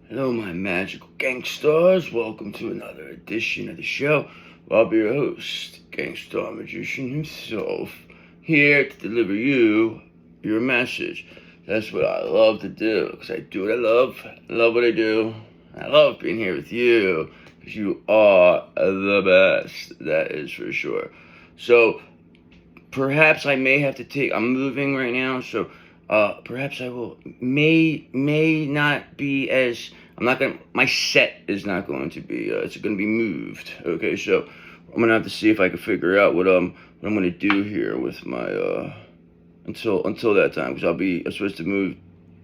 Hello, my magical gangsters. Welcome to another edition of the show. I'll be your host, Gangstar Magician himself, here to deliver you your message. That's what I love to do, because I do what I love. I love what I do. I love being here with you, because you are the best. That is for sure. So, perhaps I may have to I'm moving right now, so perhaps I may not be as, my set is not going to be, it's going to be moved, okay, so I'm going to have to see if I can figure out what I'm going to do here with my, until that time, because I'm supposed to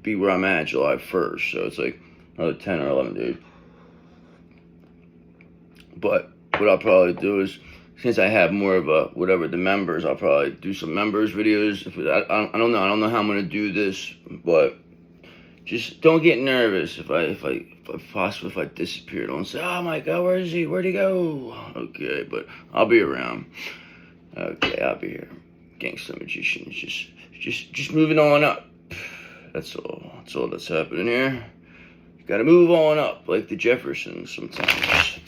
be where I'm at July 1st, so it's like another 10 or 11 days, but what I'll probably do is, since I have more of the members, I'll probably do some members videos. I don't know how I'm gonna do this, but just don't get nervous if I disappear. Don't say, oh my God, where is he? Where'd he go? Okay, but I'll be around. Okay, I'll be here. Gangsta Magician, just moving on up. That's all that's happening here. You gotta move on up, like the Jeffersons sometimes.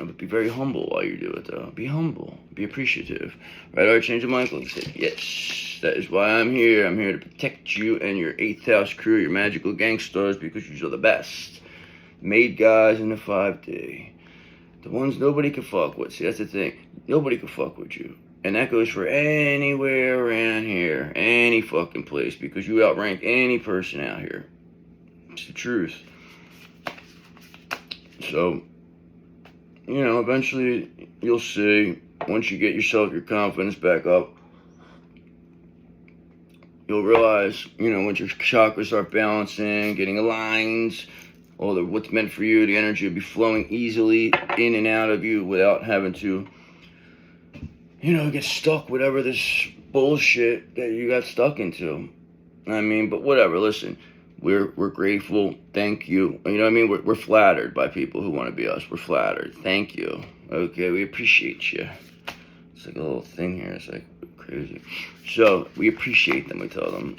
But be very humble while you do it, though. Be humble. Be appreciative. Right, Archangel Michael? He said, yes, that is why I'm here. I'm here to protect you and your 8th house crew, your magical gangsters, because you're the best. Made guys in the 5D. The ones nobody can fuck with. See, that's the thing. Nobody can fuck with you. And that goes for anywhere around here. Any fucking place. Because you outrank any person out here. It's the truth. So, eventually you'll see, once you get your confidence back up, you'll realize, once your chakras start balancing, getting aligned, what's meant for you, the energy will be flowing easily in and out of you without having to, get stuck, whatever this bullshit that you got stuck into. But whatever, listen. We're grateful. Thank you. We're flattered by people who want to be us. We're flattered. Thank you. Okay, we appreciate you. It's like a little thing here. It's like crazy. So we appreciate them. We tell them.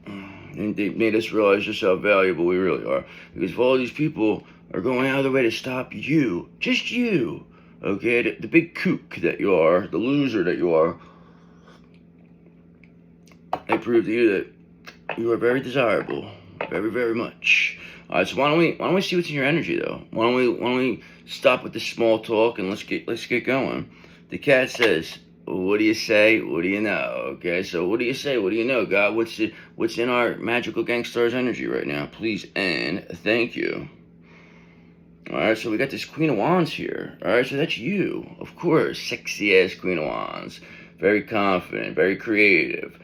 And they made us realize just how valuable we really are. Because if all these people are going out of their way to stop you, just you, okay, the big kook that you are, the loser that you are, they prove to you that you are very desirable, very, very much. All right, so why don't we see what's in your energy, though? Why don't we stop with the small talk and let's get going. The cat says, "What do you say? What do you know?" Okay, so what do you say? What do you know, God? What's in our magical gangsters energy right now? Please and thank you. All right, so we got this Queen of Wands here. All right, so that's you, of course, sexy ass Queen of Wands, very confident, very creative.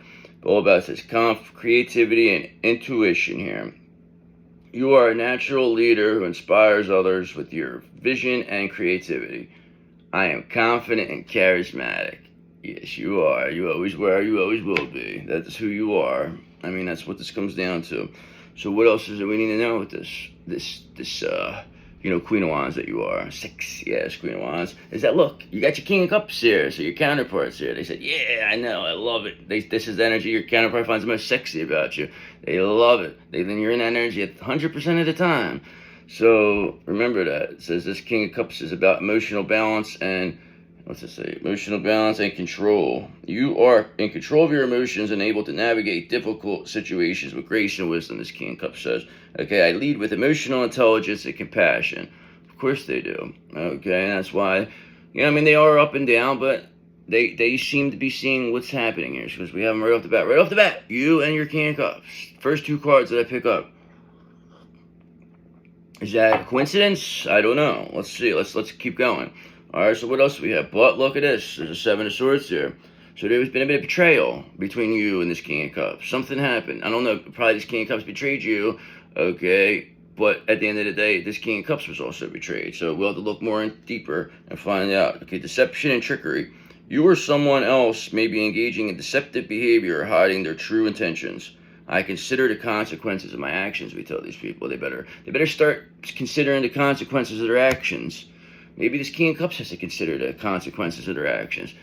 All about this creativity and intuition here. You are a natural leader who inspires others with your vision and creativity. I am confident and charismatic. Yes, you are. You always were. You always will be. That is who you are. That's what this comes down to. So what else is it we need to know with this Queen of Wands that you are, sexy ass Queen of Wands, is that, look, you got your King of Cups here, so your counterparts here, they said, yeah, I know, I love it. This is the energy your counterpart finds most sexy about you. They love it. Then you're in that energy 100% of the time. So remember that. It says this King of Cups is about emotional balance and, what's it say? Emotional balance and control. You are in control of your emotions and able to navigate difficult situations with grace and wisdom, this King of Cups says. Okay, I lead with emotional intelligence and compassion. Of course they do. Okay, and that's why, they are up and down, but they seem to be seeing what's happening here. Because we have them right off the bat. Right off the bat, you and your King of Cups. First 2 cards that I pick up. Is that a coincidence? I don't know. Let's see. Let's keep going. All right, so what else do we have? But look at this. There's a 7 of Swords here. So there's been a bit of betrayal between you and this King of Cups. Something happened. I don't know. Probably this King of Cups betrayed you. Okay. But at the end of the day, this King of Cups was also betrayed. So we'll have to look more deeper and find out. Okay, deception and trickery. You or someone else may be engaging in deceptive behavior or hiding their true intentions. I consider the consequences of my actions, we tell these people. They better start considering the consequences of their actions. Maybe this King of Cups has to consider the consequences of their actions.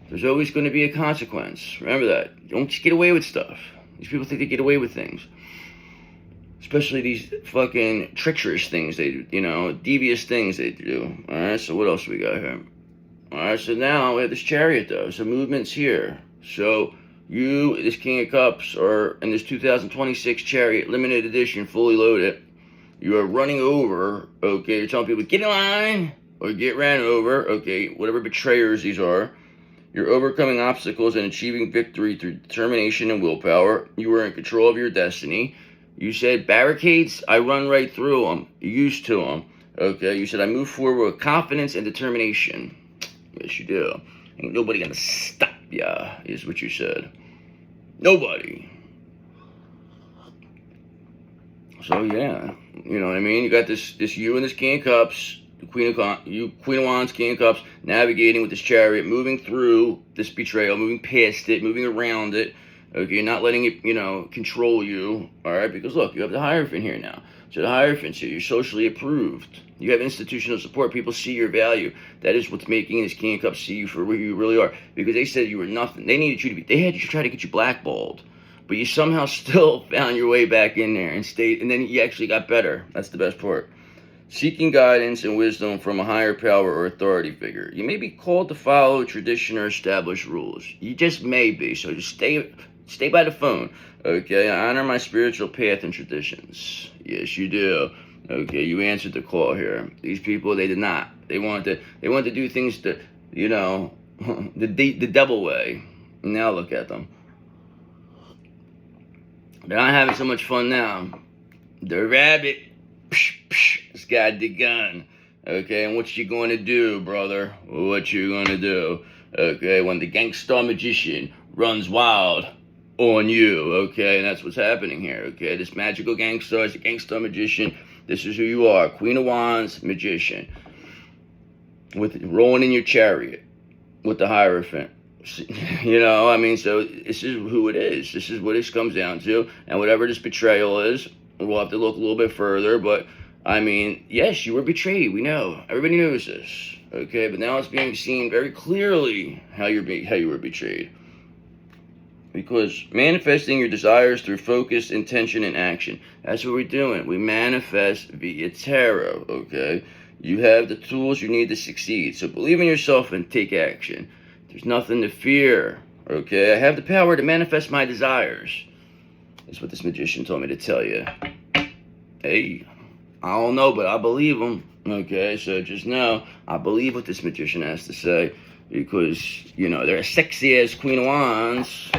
There's always going to be a consequence. Remember that. Don't just get away with stuff. These people think they get away with things. Especially these fucking treacherous things they do, you know, devious things they do. Alright, so what else we got here? Alright, so now we have this Chariot though. So movement's here. So you, this King of Cups, are in this 2026 Chariot limited edition, fully loaded. You are running over, okay, you're telling people, get in line, or get ran over, okay, whatever betrayers these are. You're overcoming obstacles and achieving victory through determination and willpower. You are in control of your destiny. You said, barricades, I run right through them, used to them, okay. You said, I move forward with confidence and determination. Yes, you do. Ain't nobody gonna stop ya, is what you said. Nobody. So yeah, you know what I mean? You got this you and this King of Cups, the Queen of Wands, King of Cups, navigating with this Chariot, moving through this betrayal, moving past it, moving around it. Okay, you're not letting it, you know, control you. All right, because look, you have the Hierophant here now. So the Hierophant's here. You're socially approved. You have institutional support. People see your value. That is what's making this King of Cups see you for who you really are. Because they said you were nothing. They needed you to be. They had to try to get you blackballed. But you somehow still found your way back in there and stayed, and then you actually got better. That's the best part. Seeking guidance and wisdom from a higher power or authority figure. You may be called to follow tradition or established rules. You just may be, so just stay by the phone. Okay, I honor my spiritual path and traditions. Yes, you do. Okay, you answered the call here. These people, they did not. They wanted to do things the, you know, the devil way. Now look at them. They're not having so much fun now. The rabbit, it's got the gun. Okay, and what you going to do, brother? What you going to do? Okay, when the gangster magician runs wild on you, okay, and that's what's happening here, okay? This magical gangster is a gangster magician. This is who you are, Queen of Wands, magician. With rolling in your Chariot with the Hierophant. You know, I mean, so this is who it is. This is what this comes down to. And whatever this betrayal is, we'll have to look a little bit further. But, I mean, yes, you were betrayed. We know. Everybody knows this. Okay, but now it's being seen very clearly how you were betrayed. Because manifesting your desires through focus, intention, and action. That's what we're doing. We manifest via tarot, okay? You have the tools you need to succeed. So believe in yourself and take action. There's nothing to fear, okay? I have the power to manifest my desires. That's what this magician told me to tell you. Hey, I don't know, but I believe him, okay? So just know, I believe what this magician has to say. Because, you know, they're a sexy-ass Queen of Wands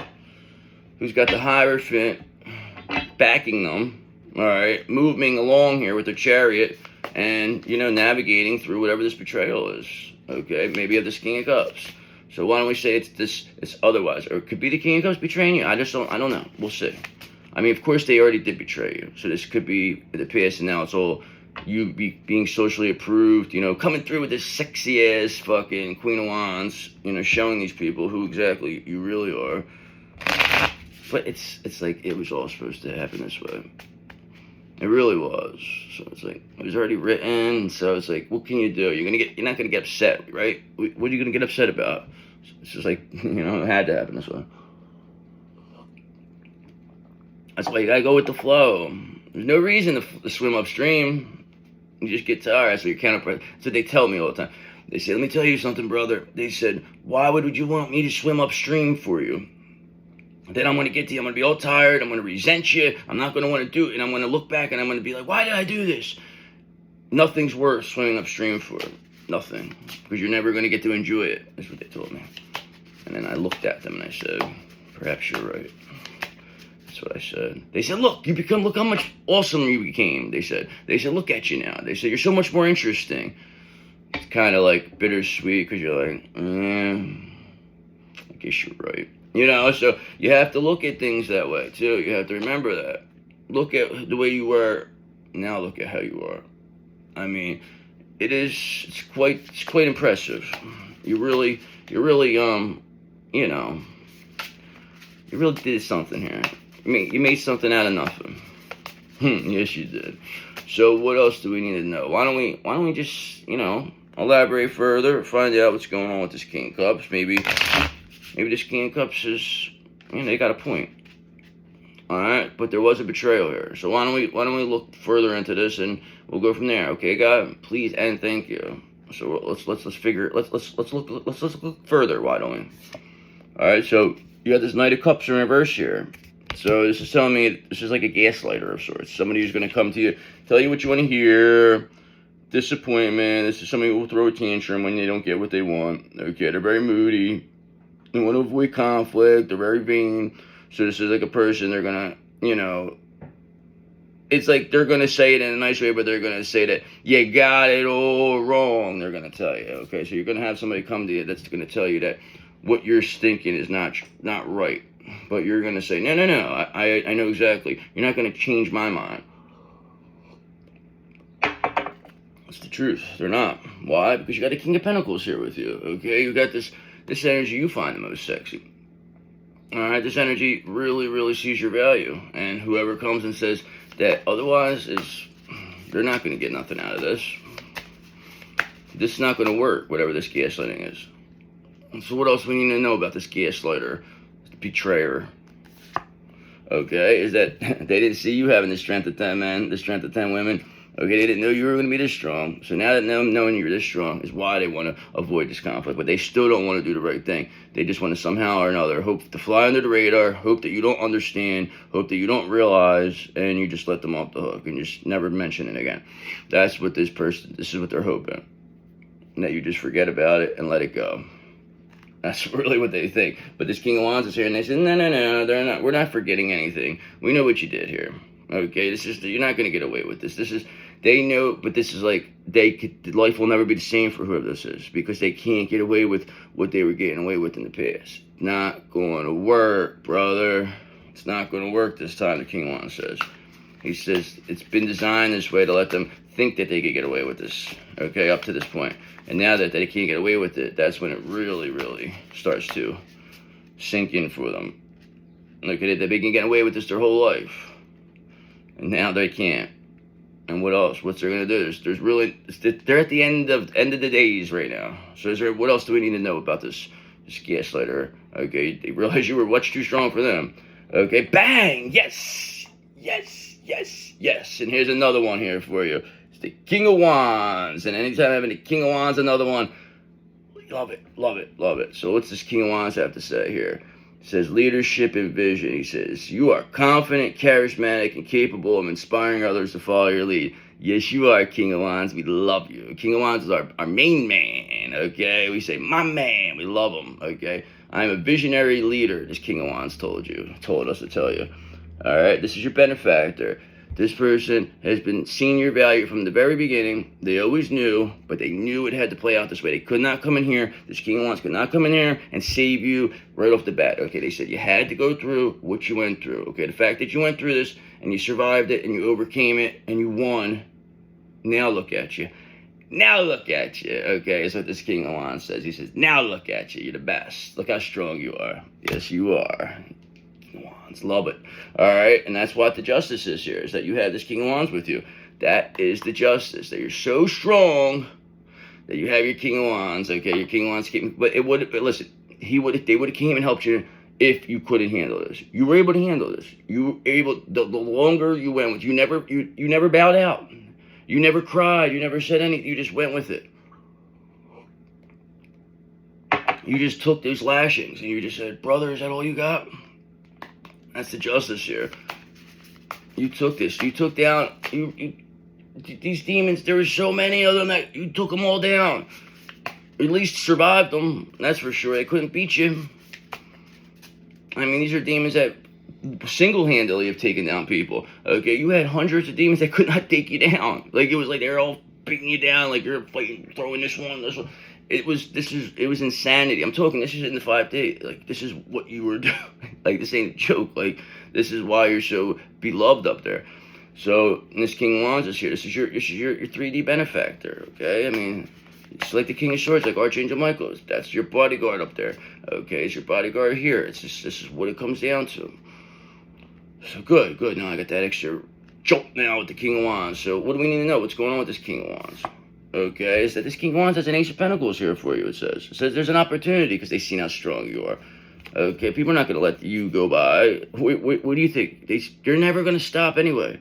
who's got the Hierophant backing them, all right, moving along here with their Chariot and, you know, navigating through whatever this betrayal is, okay? Maybe you have this King of Cups. So why don't we say it's otherwise? Or it could be the King of Cups betraying you. I don't know. We'll see. I mean, of course, they already did betray you. So this could be the past, and now it's all you being socially approved, you know, coming through with this sexy-ass fucking Queen of Wands, you know, showing these people who exactly you really are. But it's like it was all supposed to happen this way. It really was. So it's like it was already written. So it's like, what can you do? You're not gonna get upset, right? What are you gonna get upset about? It's just like, you know, it had to happen this way. That's why you gotta go with the flow. There's no reason to swim upstream. You just get tired. That's what your counterpart. That's what they tell me all the time. They say, let me tell you something, brother. They said, why would you want me to swim upstream for you? Then I'm going to get to you. I'm going to be all tired. I'm going to resent you. I'm not going to want to do it. And I'm going to look back and I'm going to be like, why did I do this? Nothing's worth swimming upstream for. Nothing. Because you're never going to get to enjoy it. That's what they told me. And then I looked at them and I said, perhaps you're right. That's what I said. They said, look how much awesome you became. They said, look at you now. They said, you're so much more interesting. It's kind of like bittersweet because you're like, I guess you're right. You know, so you have to look at things that way, too. You have to remember that. Look at the way you were, now look at how you are. I mean, it's quite impressive. You really, you know, you really did something here. You made something out of nothing. Yes, you did. So what else do we need to know? Why don't we just, you know, elaborate further, find out what's going on with this King of Cups. Maybe this King of Cups is, you know, they got a point. All right, but there was a betrayal here. So why don't we look further into this, and we'll go from there. Okay, God, please and thank you. So let's look further. Why don't we? All right, so you got this Knight of Cups in reverse here. So this is telling me this is like a gaslighter of sorts. Somebody who's going to come to you, tell you what you want to hear. Disappointment. This is somebody who will throw a tantrum when they don't get what they want. Okay, they're very moody. They want to avoid conflict. They're very vain. So this is like a person, they're going to, it's like they're going to say it in a nice way, but they're going to say that you got it all wrong. They're going to tell you. Okay, so you're going to have somebody come to you that's going to tell you that what you're thinking is not right. But you're going to say, no, I know exactly. You're not going to change my mind. That's the truth. They're not. Why? Because you got a King of Pentacles here with you. Okay, you got this energy you find the most sexy. All right, this energy really, really sees your value. And whoever comes and says that otherwise they're not going to get nothing out of this. This is not going to work, whatever this gaslighting is. And so what else we need to know about this gaslighter, betrayer? Okay, is that they didn't see you having the strength of 10 men, the strength of 10 women. Okay, they didn't know you were going to be this strong. So now that them knowing you're this strong is why they want to avoid this conflict. But they still don't want to do the right thing. They just want to somehow or another hope to fly under the radar, hope that you don't understand, hope that you don't realize, and you just let them off the hook and just never mention it again. That's what this is what they're hoping. And that you just forget about it and let it go. That's really what they think. But this King of Wands is here and they say, no, they're not. We're not forgetting anything. We know what you did here. Okay, you're not going to get away with this. They know, but this is like, life will never be the same for whoever this is because they can't get away with what they were getting away with in the past. Not going to work, brother. It's not going to work this time, the King of Wands says. He says it's been designed this way to let them think that they could get away with this, okay, up to this point. And now that they can't get away with it, that's when it really, really starts to sink in for them. Look at it, they've been getting away with this their whole life. And now they can't. And what else? What's they're gonna do? There's really, they're at the end of the days right now. So what else do we need to know about this gaslighter? Okay, they realize you were much too strong for them. Okay, bang! Yes! And here's another one here for you. It's the King of Wands. And anytime having the King of Wands, another one, love it. So what's this King of Wands have to say here? It says leadership and vision. He says, you are confident, charismatic, and capable of inspiring others to follow your lead. Yes, you are, King of Wands. We love you. King of Wands is our main man, okay? We say, my man. We love him, okay? I'm a visionary leader, this King of Wands told us to tell you. All right, this is your benefactor. This person has been seeing your value from the very beginning. They always knew, but they knew it had to play out this way. They could not come in here. This King of Wands could not come in here and save you right off the bat. Okay, they said you had to go through what you went through. Okay, the fact that you went through this and you survived it and you overcame it and you won, now look at you. Now look at you. Okay, that's what this King of Wands says. He says, now look at you. You're the best. Look how strong you are. Yes, you are. Wands, love it. All right, and that's what the justice is here, is that you have this King of Wands with you. That is the justice, that you're so strong that you have your King of Wands. Okay, your King of Wands came, but listen, they would have came and helped you if you couldn't handle this. You were able to handle this. You were able, the longer you went with, you never bowed out. You never cried. You never said anything. You just went with it. You just took those lashings and you just said, brother, is that all you got? That's the justice here. You took this. You took down these demons. There were so many of them that you took them all down. At least survived them. That's for sure. They couldn't beat you. I mean, these are demons that single-handedly have taken down people. Okay, you had hundreds of demons that could not take you down. Like, it was like they were all beating you down. Like, you're fighting, throwing this one. It was insanity. I'm talking, this is in the 5 days. Like, this is what you were doing. Like, this ain't a joke. Like, this is why you're so beloved up there. So, this King of Wands is here. This is your 3D benefactor, okay? I mean, it's like the King of Swords, like Archangel Michael. That's your bodyguard up there, okay? It's your bodyguard here. It's just, this is what it comes down to. So, good. Now I got that extra jolt now with the King of Wands. So, what do we need to know? What's going on with this King of Wands? Okay, is that this King of Wands has an Ace of Pentacles here for you, it says. It says there's an opportunity because they've seen how strong you are. Okay, people are not going to let you go by. What do you think? They're never going to stop anyway.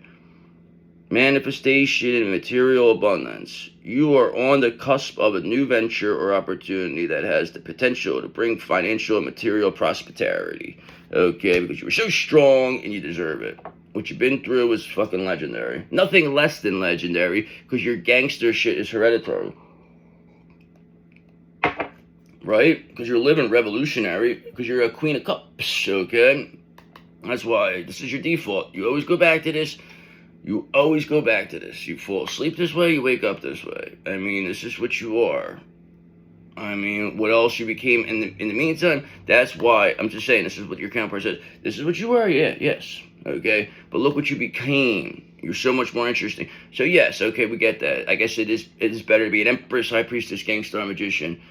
Manifestation and material abundance. You are on the cusp of a new venture or opportunity that has the potential to bring financial and material prosperity. Okay, because you were so strong and you deserve it. What you've been through is fucking legendary. Nothing less than legendary, because your gangster shit is hereditary. Right? Because you're living revolutionary, because you're a Queen of Cups, okay? That's why this is your default. You always go back to this. You always go back to this. You fall asleep this way, you wake up this way. I mean, this is what you are. I mean, what else you became in the meantime? That's why I'm just saying, this is what your counterpart says. This is what you are, yeah, yes, okay? But look what you became. You're so much more interesting. So yes, okay, we get that. I guess it is better to be an empress, high priestess, gangster, magician,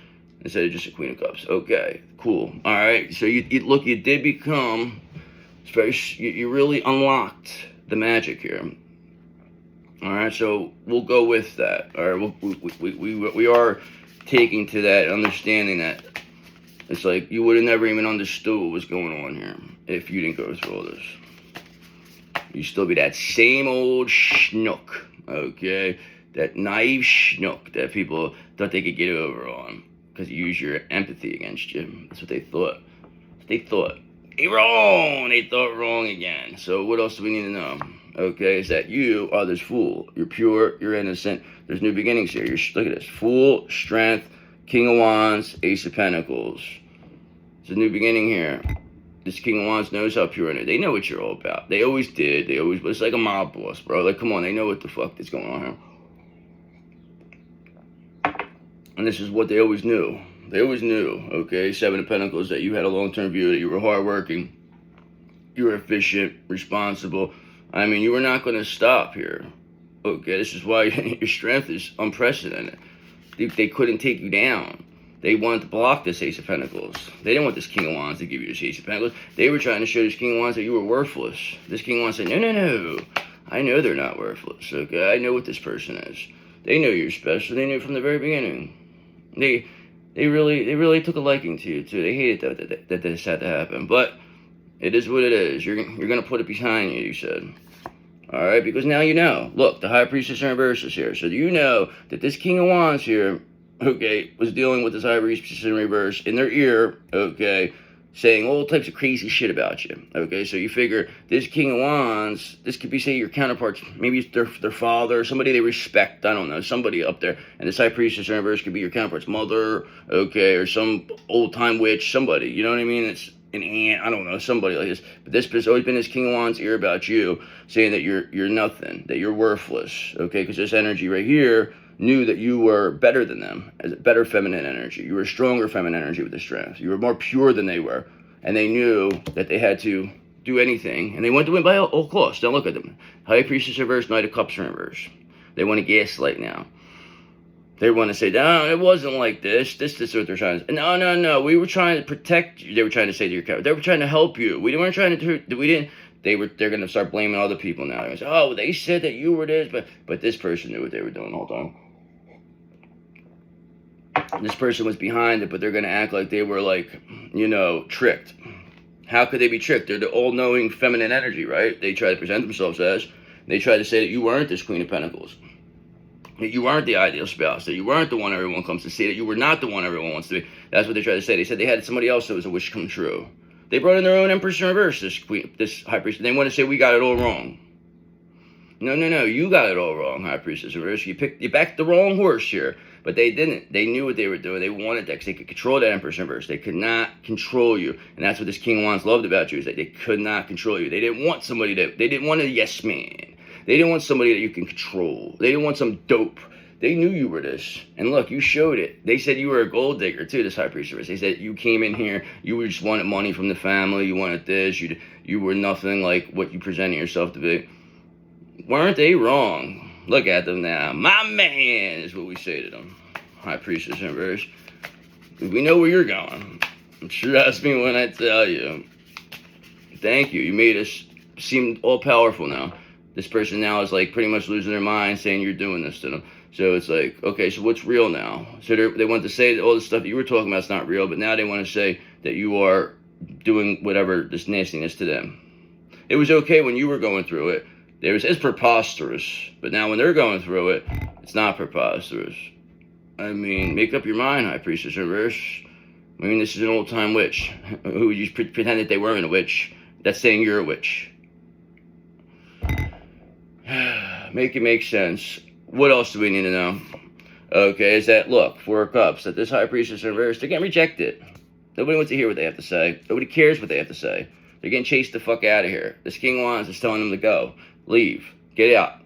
instead of just a Queen of Cups. Okay, cool. All right, so you did become, you really unlocked the magic here. All right, so we'll go with that. All right, we are taking to that, understanding that it's like you would have never even understood what was going on here if you didn't go through all this. You still be that same old schnook, okay? That naive schnook that people thought they could get over on because you use your empathy against you. That's what they thought. They thought wrong. They thought wrong again. So what else do we need to know? Okay, is that you are this fool. You're pure, you're innocent. There's new beginnings here. Look at this. Fool, strength, King of Wands, Ace of Pentacles. It's a new beginning here. This King of Wands knows how pure it is. They know what you're all about. They always did. It's like a mob boss, bro. Like, come on, they know what the fuck is going on here. And this is what they always knew. They always knew, okay? Seven of Pentacles, that you had a long-term view, that you were hardworking, you were efficient, responsible. I mean, you were not going to stop here. Okay, this is why your strength is unprecedented. They couldn't take you down. They wanted to block this Ace of Pentacles. They didn't want this King of Wands to give you this Ace of Pentacles. They were trying to show this King of Wands that you were worthless. This King of Wands said, no. I know they're not worthless, okay? I know what this person is. They know you're special. They knew from the very beginning. They really took a liking to you, too. They hated that this had to happen. But it is what it is. You're going to put it behind you said. All right, because now you know. Look, the High Priestess in reverse is here. So you know that this King of Wands here, okay, was dealing with this High Priestess in reverse in their ear, okay, saying all types of crazy shit about you. Okay, so you figure this King of Wands, this could be, say, your counterparts, maybe it's their father, somebody they respect, I don't know, somebody up there. And this High Priestess in reverse could be your counterpart's mother, okay, or some old-time witch, somebody, you know what I mean? It's an aunt, I don't know, somebody like this. But this has always been this King of Wands ear about you, saying that you're nothing, that you're worthless, okay? Because this energy right here knew that you were better than them, as a better feminine energy. You were a stronger feminine energy with the strength. You were more pure than they were. And they knew that they had to do anything. And they wanted to win by all costs. Now look at them. High Priestess reverse, Knight of Cups reverse. They want to gaslight now. They want to say, no, it wasn't like this. This is what they're trying to say. No. We were trying to protect you. They were trying to say to your character. They were trying to help you. We weren't trying to they're going to start blaming other people now. They're going to say, oh, they said that you were this, but this person knew what they were doing the whole time. This person was behind it, but they're going to act like they were, like, you know, tricked. How could they be tricked? They're the all-knowing feminine energy, right? They try to present themselves as. They try to say that you weren't this Queen of Pentacles. That you weren't the ideal spouse. That you weren't the one everyone comes to see. That you were not the one everyone wants to be. That's what they try to say. They said they had somebody else that was a wish come true. They brought in their own Empress in reverse, this High Priestess. They want to say we got it all wrong. No. You got it all wrong, High Priestess in reverse. You backed the wrong horse here. But they didn't. They knew what they were doing. They wanted that because they could control that Empress in reverse. They could not control you. And that's what this King of Wands loved about you, is that they could not control you. They didn't want somebody they didn't want a yes man. They didn't want somebody that you can control. They didn't want some dope. They knew you were this. And look, you showed it. They said you were a gold digger too, this High Priestess. They said you came in here, you just wanted money from the family, you wanted this, you were nothing like what you presented yourself to be. Weren't they wrong? Look at them now. My man is what we say to them. High Priestess in reverse. We know where you're going. Trust me when I tell you. Thank you. You made us seem all powerful now. This person now is like pretty much losing their mind, saying you're doing this to them. So it's like, okay, so what's real now? So they want to say that all the stuff that you were talking about is not real, but now they want to say that you are doing whatever this nastiness to them. It was okay when you were going through it. It's preposterous. But now when they're going through it, it's not preposterous. I mean, make up your mind, High Priestess Reverse. I mean, this is an old-time witch who just pretend that they weren't a witch. That's saying you're a witch. Make it make sense. What else do we need to know? Okay, is that, look, Four of Cups, that this High Priestess Reverse, they're getting rejected. Nobody wants to hear what they have to say. Nobody cares what they have to say. They're getting chased the fuck out of here. This King of Wands is telling them to go. Leave. Get out.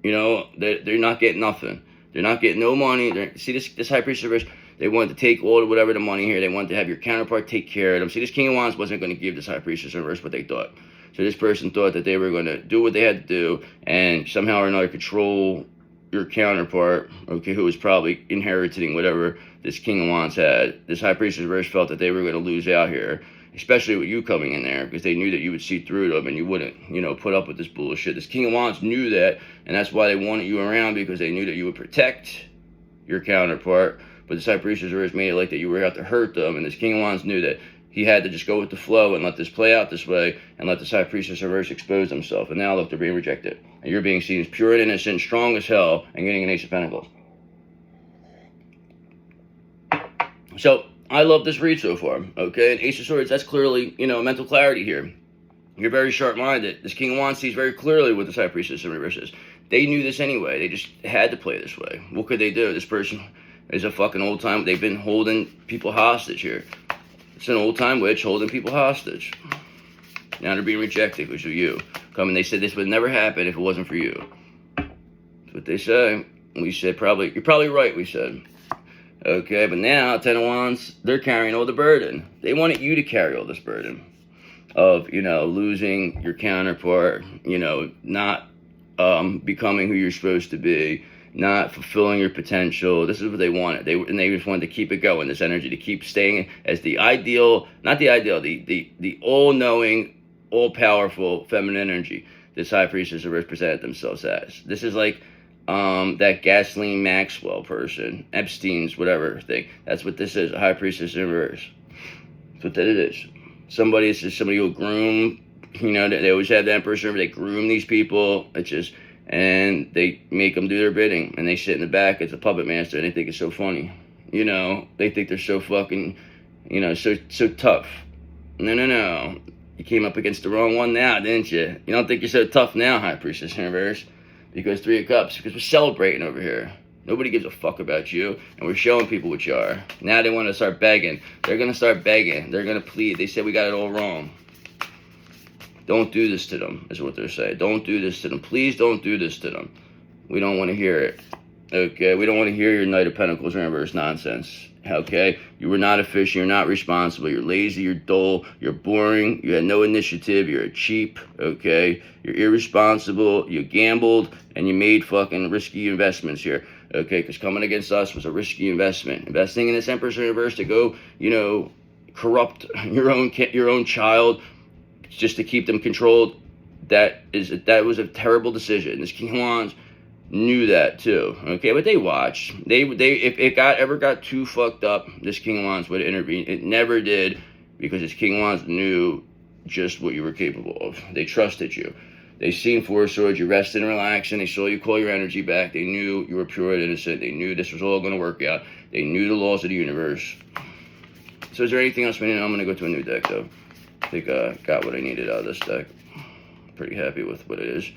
You know, they're not getting nothing. They're not getting no money. See, this High Priestess Reverse, they wanted to take all whatever the money here. They wanted to have your counterpart take care of them. See, this King of Wands wasn't going to give this High Priestess Reverse what they thought. So this person thought that they were going to do what they had to do and somehow or another control your counterpart, okay, who was probably inheriting whatever this King of Wands had. This High Priestess Reverse felt that they were going to lose out here, especially with you coming in there, because they knew that you would see through them and you wouldn't, you know, put up with this bullshit. This King of Wands knew that, and that's why they wanted you around, because they knew that you would protect your counterpart. But this High Priestess Reverse made it like that you were out to hurt them, and this King of Wands knew that he had to just go with the flow and let this play out this way and let this High Priestess Reverse expose himself. And now, look, they're being rejected. And you're being seen as pure and innocent, strong as hell, and getting an Ace of Pentacles. So, I love this read so far, okay? And Ace of Swords, that's clearly, you know, mental clarity here. You're very sharp-minded. This King of Wands sees very clearly what this High Priestess Reverse is. They knew this anyway. They just had to play this way. What could they do? This person is a fucking old time. They've been holding people hostage here. It's an old-time witch holding people hostage. Now they're being rejected because of you. They said this would never happen if it wasn't for you. That's what they say. We said, you're probably right, we said. Okay, but now, Ten of Wands, they're carrying all the burden. They wanted you to carry all this burden of, you know, losing your counterpart, you know, not becoming who you're supposed to be, not fulfilling your potential. This is what they wanted. They just wanted to keep it going, this energy, to keep staying as the ideal, not the ideal, the all-knowing, all-powerful feminine energy this High Priestess Reverse presented themselves as. This is like that Gasoline Maxwell person, Epstein's whatever thing. That's what this is, a High Priestess Reverse. That's what that it is. Somebody who groom, you know, they always have that person, they groom these people. It's just, and they make them do their bidding, and they sit in the back as a puppet master, and they think it's so funny. You know, they think they're so fucking, you know, so tough. No. You came up against the wrong one now, didn't you? You don't think you're so tough now, High Priestess Reverse? Because Three of Cups, because we're celebrating over here. Nobody gives a fuck about you, and we're showing people what you are. Now they want to start begging. They're going to start begging. They're going to plead. They said we got it all wrong. Don't do this to them, is what they're saying. Don't do this to them. Please don't do this to them. We don't want to hear it. Okay? We don't want to hear your Knight of Pentacles Reverse nonsense. Okay? You were not efficient. You're not responsible. You're lazy. You're dull. You're boring. You had no initiative. You're a cheap. Okay? You're irresponsible. You gambled. And you made fucking risky investments here. Okay? Because coming against us was a risky investment. Investing in this Empress Reverse to go, you know, corrupt your own child just to keep them controlled. That was a terrible decision. This King of Wands knew that too, okay, but they watched. If it ever got too fucked up, this King of Wands would intervene. It never did, because this King of Wands knew just what you were capable of. They trusted you. They seen Four of Swords, you rested and relaxed, and they saw you call your energy back. They knew you were pure and innocent. They knew this was all going to work out. They knew the laws of the universe. So is there anything else we need? I'm going to go to a new deck, though. I think I got what I needed out of this deck. Pretty happy with what it is.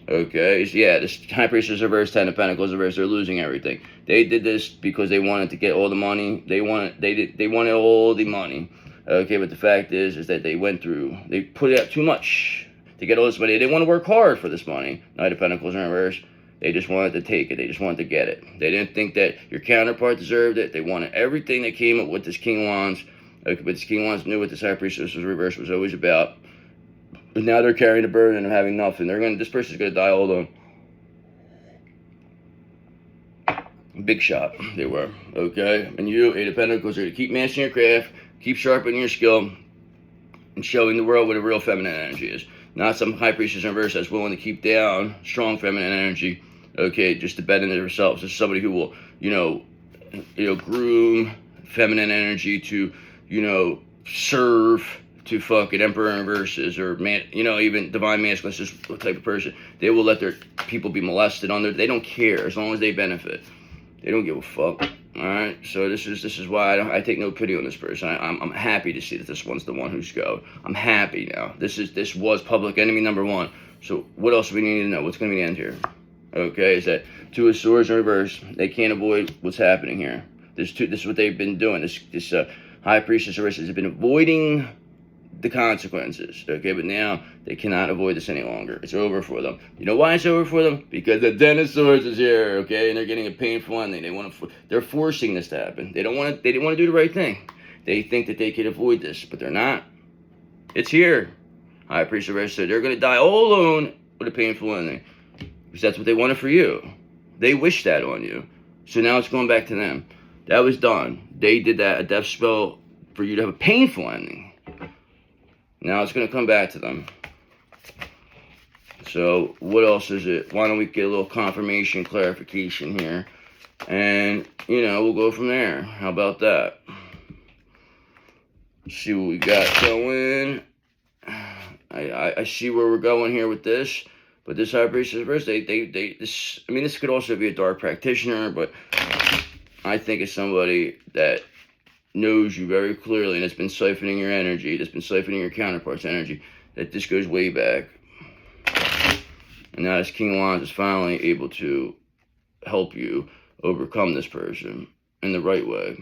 Okay, so yeah, this High Priestess Reverse, Ten of Pentacles Reverse, they're losing everything. They did this because they wanted to get all the money. They wanted all the money. Okay, but the fact is that they put out too much to get all this money. They didn't want to work hard for this money. Knight of Pentacles Reverse. They just wanted to take it. They just wanted to get it. They didn't think that your counterpart deserved it. They wanted everything that came up with this King of Wands. Okay, but this King of Wands knew what this High Priestess Reverse was always about. But now they're carrying the burden of having nothing. This person's gonna die all alone. Big shot, they were. Okay? And you, Eight of Pentacles, are to keep mastering your craft, keep sharpening your skill, and showing the world what a real feminine energy is. Not some High Priestess Reverse that's willing to keep down strong feminine energy, okay, just to bet into themselves. This is somebody who will, groom feminine energy to, serve to fucking Emperor in reverses or man, even divine masculine, this type of person. They will let their people be molested on they don't care as long as they benefit. They don't give a fuck. All right, so this is why I take no pity on this person. I'm happy to see that this one's the one who's go. I'm happy now. This was public enemy number one. So what else do we need to know? What's going to be the end here? Okay, is that Two of Swords in reverse? They can't avoid what's happening here. This is what they've been doing. This High Priestess of Riches has been avoiding the consequences, okay, but now they cannot avoid this any longer. It's over for them. You know why it's over for them? Because the Den of Swords is here, okay, and they're getting a painful ending. They're forcing this to happen. They didn't want to do the right thing. They think that they could avoid this, but they're not. It's here. High Priest of Riches said they're going to die all alone with a painful ending, because that's what they wanted for you. They wished that on you, so now it's going back to them. That was done. They did that, a death spell for you to have a painful ending. Now it's going to come back to them. So what else is it? Why don't we get a little confirmation, clarification here? And, we'll go from there. How about that? See what we got going. I see where we're going here with this. But this High Priestess verse, this could also be a dark practitioner, but I think it's somebody that knows you very clearly and has been siphoning your energy, that's been siphoning your counterpart's energy, that this goes way back. And now this King of Wands is finally able to help you overcome this person in the right way.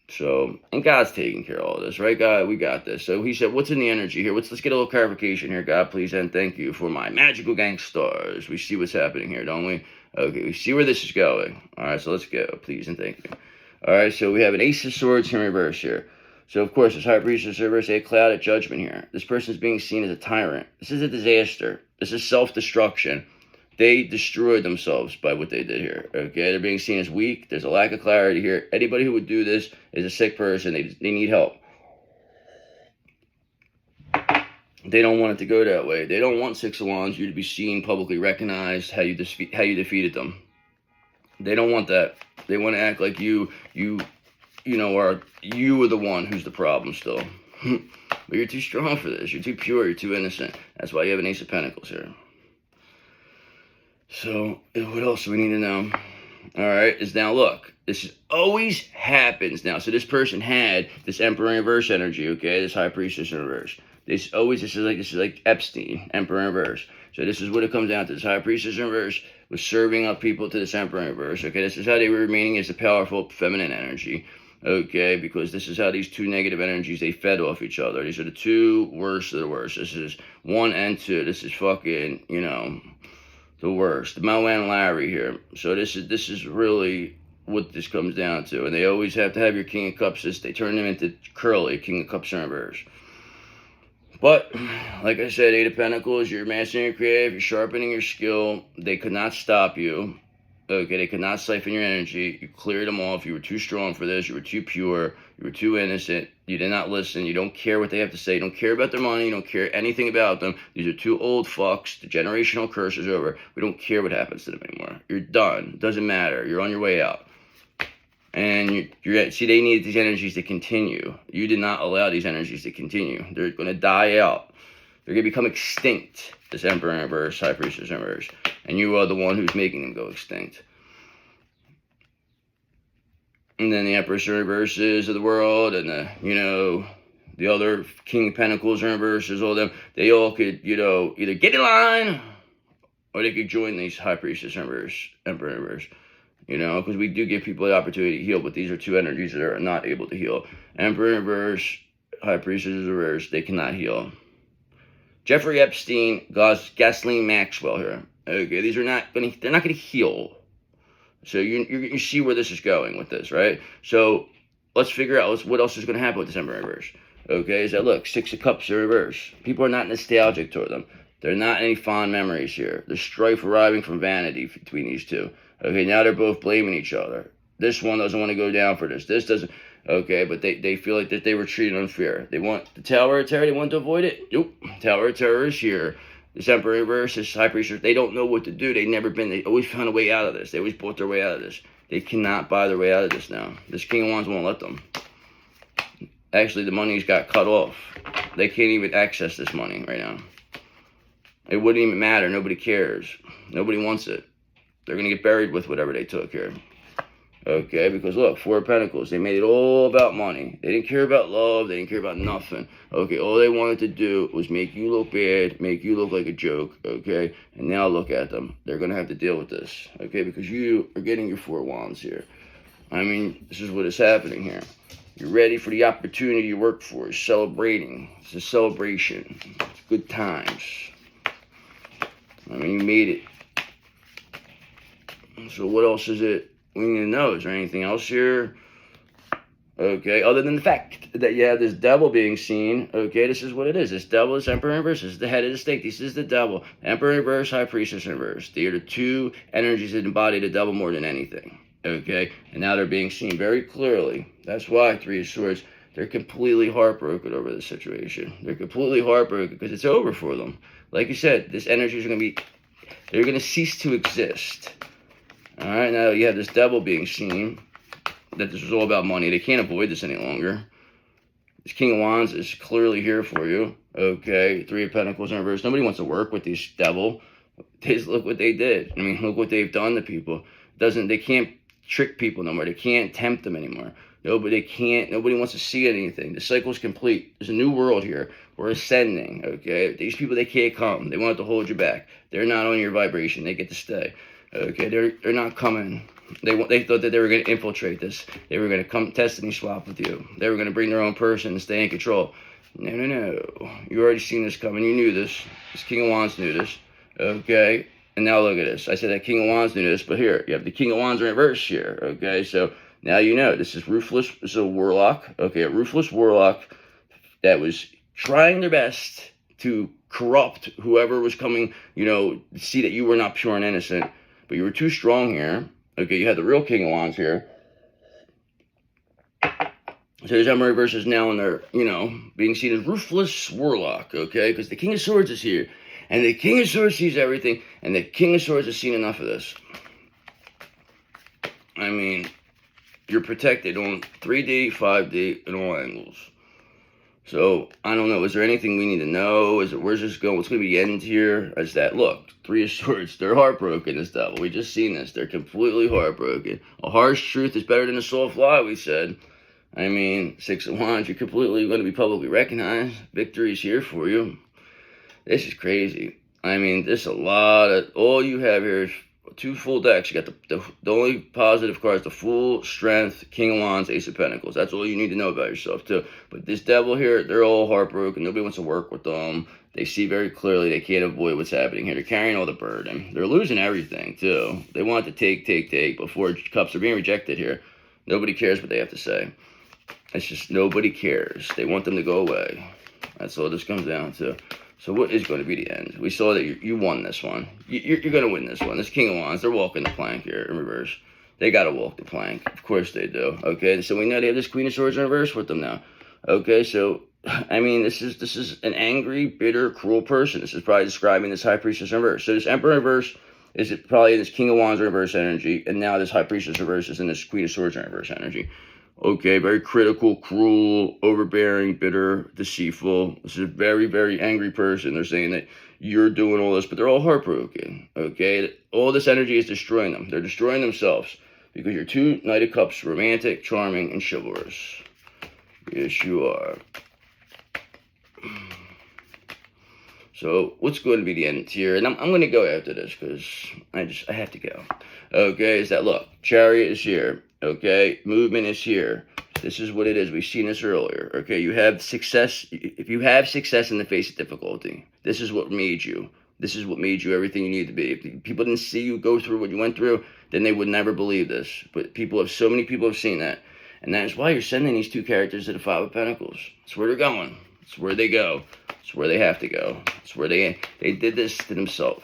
So, and God's taking care of all this, right, God? We got this. So he said, what's in the energy here? Let's get a little clarification here, God, please, and thank you for my magical gang stars. We see what's happening here, don't we? Okay, we see where this is going. All right, so let's go, please, and thank you. All right, so we have an Ace of Swords in reverse here. So, of course, this High Priestess in reverse, a cloud of judgment here. This person is being seen as a tyrant. This is a disaster. This is self-destruction. They destroyed themselves by what they did here, okay? They're being seen as weak. There's a lack of clarity here. Anybody who would do this is a sick person. They need help. They don't want it to go that way. They don't want Six of Wands, you to be seen, publicly recognized, how you defeated them. They don't want that. They want to act like you are the one who's the problem still. But you're too strong for this. You're too pure. You're too innocent. That's why you have an Ace of Pentacles here. So, what else do we need to know? All right, is now look. This always happens now. So this person had this Emperor in reverse energy, okay? This High Priestess in reverse. This is like Epstein, Emperor in reverse. So this is what it comes down to. This High Priestess in reverse was serving up people to this Emperor in reverse, okay? This is how they were remaining as a powerful feminine energy, okay? Because this is how these two negative energies, they fed off each other. These are the two worst of the worst. This is 1 and 2. This is fucking, the worst. The Mo and Larry here. So this is really what this comes down to. And they always have to have your King of Cups. They turn them into Curly, King of Cups in reverse. But, like I said, Eight of Pentacles, you're mastering your creative, you're sharpening your skill. They could not stop you. Okay, they could not siphon your energy. You cleared them off. You were too strong for this. You were too pure. You were too innocent. You did not listen. You don't care what they have to say. You don't care about their money. You don't care anything about them. These are two old fucks. The generational curse is over. We don't care what happens to them anymore. You're done. It doesn't matter. You're on your way out. And see, they needed these energies to continue. You did not allow these energies to continue. They're going to die out. They're going to become extinct. This Emperor in reverse, High Priestess in reverse. And you are the one who's making them go extinct. And then the Empress in reverses of the world, and the other King of Pentacles in reverses, all them. They all could, either get in line, or they could join these High Priestess in reverse, Emperor in reverse. Because we do give people the opportunity to heal, but these are two energies that are not able to heal. Emperor in reverse, High Priestess in reverse, they cannot heal. Jeffrey Epstein, Ghislaine Maxwell here. Okay, they're not going to heal. So you see where this is going with this, right? So let's figure out what else is going to happen with this Emperor in reverse. Okay, is that look, Six of Cups in reverse. People are not nostalgic toward them. There are not any fond memories here. There's strife arriving from vanity between these two. Okay, now they're both blaming each other. This one doesn't want to go down for this. This doesn't. Okay, but they feel like that they were treated unfair. They want the Tower of Terror. They want to avoid it. Nope. Tower of Terror is here. This Emperor in reverse, this High Priestess, they don't know what to do. They always found a way out of this. They always bought their way out of this. They cannot buy their way out of this now. This King of Wands won't let them. Actually, the money's got cut off. They can't even access this money right now. It wouldn't even matter. Nobody cares. Nobody wants it. They're going to get buried with whatever they took here. Okay, because look, Four of Pentacles, they made it all about money. They didn't care about love. They didn't care about nothing. Okay, all they wanted to do was make you look bad, make you look like a joke. Okay, and now look at them. They're going to have to deal with this. Okay, because you are getting your Four of Wands here. I mean, this is what is happening here. You're ready for the opportunity you work for. You're celebrating. It's a celebration. It's good times. I mean, you made it. So what else is it we need to know? Is there anything else here? Okay, other than the fact that you have this devil being seen. Okay, this is what it is. This devil is Emperor in reverse. This is the head of the snake. This is the devil. Emperor in reverse, High Priestess in reverse. They are the two energies that embody the devil more than anything. Okay, and now they're being seen very clearly. That's why Three of Swords, they're completely heartbroken over this situation. They're completely heartbroken because it's over for them. Like you said, this energy is going to be, they're going to cease to exist. All right, now you have this devil being seen, that this was all about money. They can't avoid this any longer. This King of Wands is clearly here for you. Okay, Three of Pentacles in reverse. Nobody wants to work with this devil. Just look what they did. I mean, look what they've done to people. They can't trick people no more. They can't tempt them anymore. Nobody wants to see anything. The cycle's complete. There's a new world here. We're ascending, okay? These people, they can't come. They want to hold you back. They're not on your vibration. They get to stay. Okay, they're not coming. They thought that they were going to infiltrate this. They were going to come destiny swap with you. They were going to bring their own person and stay in control. No. You already seen this coming. You knew this. This King of Wands knew this. Okay? And now look at this. I said that King of Wands knew this, but here, you have the King of Wands in reverse here. Okay, so now you know. This is ruthless. This is a warlock. Okay, a ruthless warlock that was trying their best to corrupt whoever was coming, see that you were not pure and innocent. But you were too strong here. Okay, you had the real King of Wands here. So there's Emperor versus now, and they're, being seen as ruthless warlock, okay? Because the King of Swords is here. And the King of Swords sees everything. And the King of Swords has seen enough of this. I mean, you're protected on 3D, 5D, and all angles. So, I don't know. Is there anything we need to know? Where's this going? What's going to be the end here? Is that, look, Three of Swords, they're heartbroken, this devil. We just seen this. They're completely heartbroken. A harsh truth is better than a soft lie, we said. I mean, Six of Wands, you're completely going to be publicly recognized. Victory's here for you. This is crazy. I mean, there's a lot of, all you have here is two full decks. You got the only positive cards, the full strength, King of Wands, Ace of Pentacles. That's all you need to know about yourself, too. But this devil here, they're all heartbroken. Nobody wants to work with them. They see very clearly they can't avoid what's happening here. They're carrying all the burden. They're losing everything, too. They want to take before cups are being rejected here. Nobody cares what they have to say. It's just nobody cares. They want them to go away. That's all this comes down to. So what is going to be the end? We saw that you won this one. You're going to win this one. This King of Wands, they're walking the plank here in reverse. They got to walk the plank. Of course they do. Okay, so we know they have this Queen of Swords in reverse with them now. Okay, so, I mean, this is an angry, bitter, cruel person. This is probably describing this High Priestess in reverse. So this Emperor in reverse is probably this King of Wands in reverse energy, and now this High Priestess in reverse is in this Queen of Swords in reverse energy. Okay, very critical, cruel, overbearing, bitter, deceitful. This is a very, very angry person. They're saying that you're doing all this, but they're all heartbroken. Okay, all this energy is destroying them. They're destroying themselves because you're two Knight of Cups, romantic, charming, and chivalrous. Yes, you are. So, what's going to be the end here? And I'm going to go after this because I have to go. Okay, is that, look, Chariot is here. Okay, movement is here. This is what it is. We've seen this earlier. Okay, you have success. If you have success in the face of difficulty, this is what made you. This is what made you everything you need to be. If people didn't see you go through what you went through, then they would never believe this. But so many people have seen that. And that is why you're sending these two characters to the Five of Pentacles. It's where they're going. It's where they go. It's where they have to go. It's where they did this to themselves.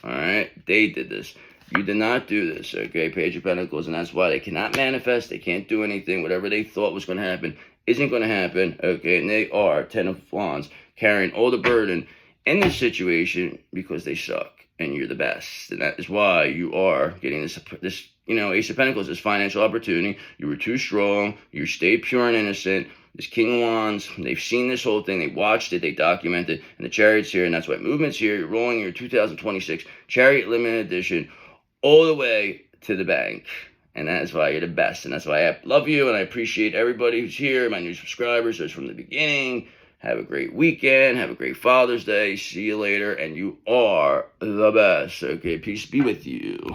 All right? They did this. You did not do this, okay, Page of Pentacles, and that's why they cannot manifest, they can't do anything. Whatever they thought was going to happen isn't going to happen, okay, and they are, Ten of Wands, carrying all the burden in this situation because they suck, and you're the best, and that is why you are getting this Ace of Pentacles, this financial opportunity. You were too strong, you stayed pure and innocent, this King of Wands. They've seen this whole thing. They watched it. They documented. And the Chariot's here. And that's why Movement's here. You're rolling your 2026 Chariot Limited Edition all the way to the bank. And that is why you're the best. And that's why I love you. And I appreciate everybody who's here, my new subscribers, those from the beginning. Have a great weekend. Have a great Father's Day. See you later. And you are the best. Okay, peace be with you.